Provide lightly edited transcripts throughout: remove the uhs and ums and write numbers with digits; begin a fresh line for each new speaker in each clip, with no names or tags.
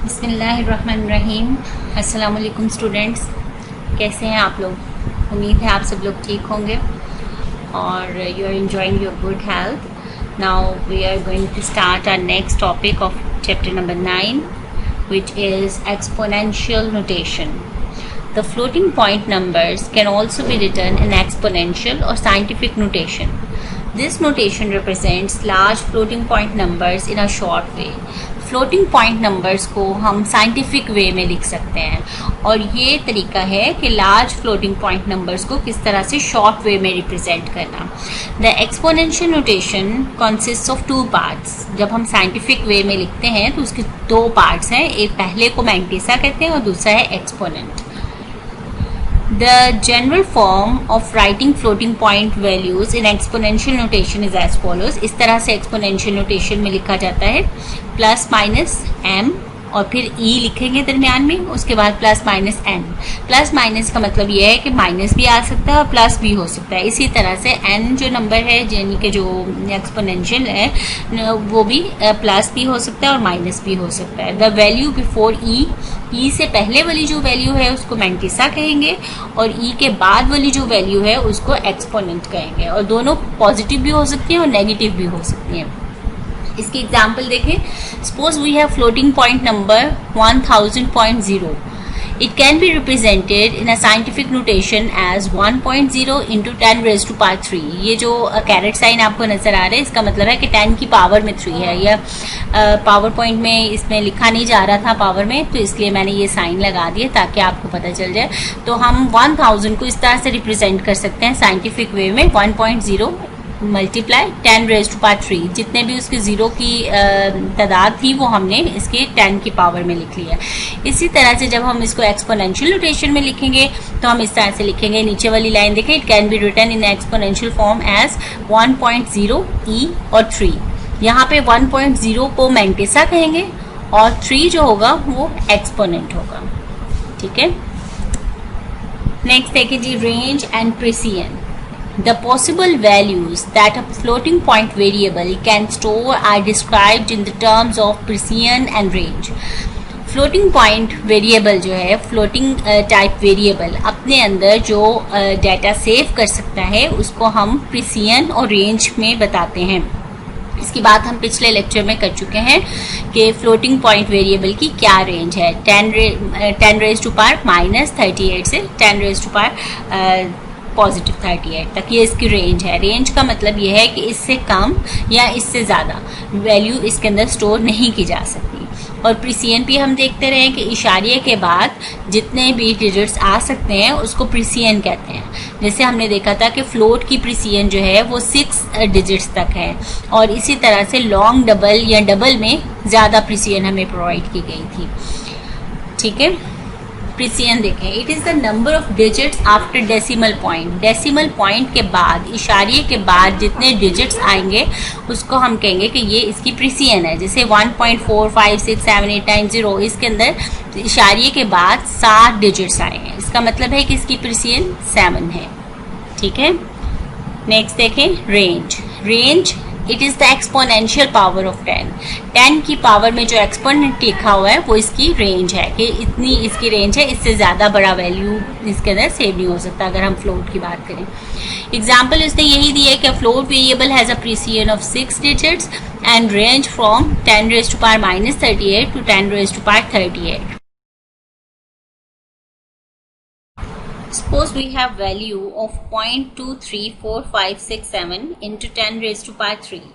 बिस्मिल्लाहिर्रहमानिर्रहीम। अस्सलाम वालेकुम स्टूडेंट्स, कैसे हैं आप लोग? उम्मीद है आप सब लोग ठीक होंगे और you are enjoying your good health. Now we are going to start our next topic of chapter number 9 which is exponential notation. The floating point numbers can also be written in exponential or scientific notation. This notation represents large floating point numbers in a short way. Floating point numbers को हम scientific way में लिख सकते हैं और ये तरीका है कि लार्ज फ्लोटिंग पॉइंट नंबर्स को किस तरह से शॉर्ट वे में रिप्रेजेंट करना। The exponential notation consist of 2 parts. जब हम साइंटिफिक वे में लिखते हैं तो उसके 2 पार्ट्स हैं, एक पहले को मैंटिसा कहते हैं और दूसरा है exponent. The general form of writing floating point values in exponential notation is as follows. इस तरह से exponential notation में लिखा जाता है प्लस माइनस m और फिर e लिखेंगे दरमियान में, उसके बाद plus minus n। Plus minus का मतलब यह है कि माइनस भी आ सकता है और प्लस भी हो सकता है। इसी तरह से n जो नंबर है यानी कि जो एक्सपोनेंशियल है वो भी प्लस भी हो सकता है और माइनस भी हो सकता है। द वैल्यू बिफोर e से पहले वाली जो वैल्यू है उसको मैंटिसा कहेंगे और e के बाद वाली जो वैल्यू है उसको एक्सपोनेंट कहेंगे और दोनों पॉजिटिव भी हो सकती हैं और नेगेटिव भी हो सकती हैं। इसकी एग्जाम्पल देखें। Suppose we have floating point number 1000.0. It can be represented in a scientific notation as 1.0 into 10 raised to power 3. ये जो कैरेट साइन आपको नजर आ रहा है इसका मतलब है कि 10 की पावर में 3 है। यह पावर पॉइंट में इसमें लिखा नहीं जा रहा था पावर में, तो इसलिए मैंने ये साइन लगा दिया ताकि आपको पता चल जाए। तो हम 1000 को इस तरह से रिप्रेजेंट कर सकते हैं साइंटिफिक वे में 1.0 मल्टीप्लाई 10 रेज टू पावर 3। जितने भी उसके जीरो की तादाद थी वो हमने इसके 10 की पावर में लिख लिया। इसी तरह से जब हम इसको एक्सपोनेंशियल नोटेशन में लिखेंगे तो हम इस तरह से लिखेंगे। नीचे वाली लाइन देखें, it can be written in exponential form as 1.0 e और 3। यहाँ पे 1.0 को मैंटिसा कहेंगे और 3 जो होगा वो एक्सपोनेंट होगा। ठीक है, नेक्स्ट देखिए जी, range and precision. The possible values that a floating point variable can store are described in the terms of precision and range. Floating point variable जो है, फ्लोटिंग टाइप वेरिएबल अपने अंदर जो डाटा सेव कर सकता है उसको हम प्रिसिजन और रेंज में बताते हैं। इसकी बात हम पिछले लेक्चर में कर चुके हैं कि फ्लोटिंग पॉइंट वेरिएबल की क्या रेंज है। 10 रेज टू पावर माइनस 38 से 10 रेज टू पावर पॉजिटिव 38 तक ये इसकी रेंज है। रेंज का मतलब ये है कि इससे कम या इससे ज़्यादा वैल्यू इसके अंदर स्टोर नहीं की जा सकती। और प्रिसिजन भी हम देखते रहे कि इशारे के बाद जितने भी डिजिट्स आ सकते हैं उसको प्रिसिजन कहते हैं। जैसे हमने देखा था कि फ्लोट की प्रिसिजन जो है वो 6 डिजिट्स तक है और इसी तरह से लॉन्ग डबल या डबल में ज़्यादा प्रिसिजन हमें प्रोवाइड की गई थी। ठीक है, प्रिसिजन देखें, it is the number of digits after decimal point. Decimal point के बाद, इशारे के बाद जितने डिजिट्स आएंगे उसको हम कहेंगे कि ये इसकी प्रिसिजन है। जैसे 1.456789 इसके अंदर इशारे के बाद 7 डिजिट्स आए हैं, इसका मतलब है कि इसकी प्रिसिजन 7 है। ठीक है, नेक्स्ट देखें, range. Range it is the exponential power of 10। 10 की पावर में जो एक्सपोनेंट लिखा हुआ है वो इसकी रेंज है कि इतनी इसकी रेंज है, इससे ज्यादा बड़ा वैल्यू इसके अंदर सेव नहीं हो सकता अगर हम फ्लोट की बात करें। एग्जाम्पल इसने यही दिया है कि float variable has a precision of 6 digits and range from 10 raise to power minus 38 to 10 raise to power 38। Suppose we have value of 0.234567 into 10 raised to power 3.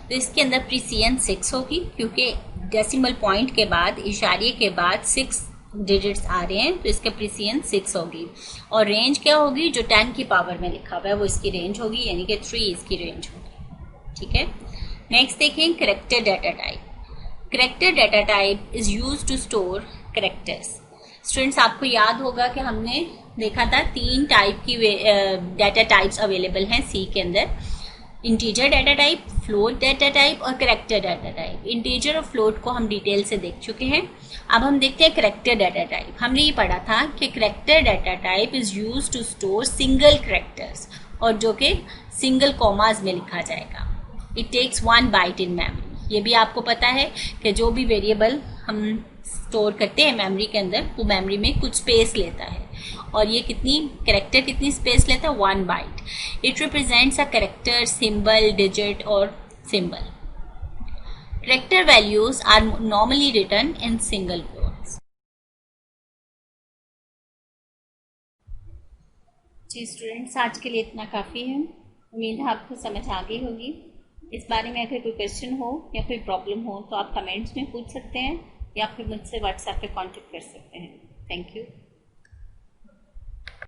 तो इसके अंदर प्रिसिजन 6 होगी क्योंकि डेसिमल पॉइंट के बाद, इशारे के बाद 6 डिजिट्स आ रहे हैं तो इसके प्रिसिजन 6 होगी। और रेंज क्या होगी, जो 10 की पावर में लिखा हुआ है वो इसकी रेंज होगी, यानी कि 3 इसकी रेंज होगी। ठीक है, नेक्स्ट देखें, character data type. Character data type is used to store characters. Students, आपको याद होगा कि हमने देखा था 3 टाइप की डाटा टाइप्स अवेलेबल हैं सी के अंदर। Integer data type, float data type और कैरेक्टर डाटा टाइप। इंटीजर और फ्लोट को हम डिटेल से देख चुके हैं। अब हम देखते हैं कैरेक्टर डाटा टाइप। हमने ये पढ़ा था कि character data type is used to store single characters और जो कि सिंगल कॉमास में लिखा जाएगा। It takes 1 byte in memory. ये भी आपको पता है कि जो भी वेरिएबल हम स्टोर करते हैं मेमोरी के अंदर, वो मेमोरी में कुछ स्पेस लेता है, और ये कैरेक्टर कितनी स्पेस लेता है? 1 byte. It represents a character, symbol, digit or symbol. Character values are normally written in single quotes. जी स्टूडेंट्स, आज के लिए इतना काफ़ी है। उम्मीद है आपको समझ आ गई होगी। इस बारे में अगर कोई क्वेश्चन हो या कोई प्रॉब्लम हो तो आप कमेंट्स में पूछ सकते हैं या फिर मुझसे व्हाट्सएप पे कांटेक्ट कर सकते हैं। Thank you.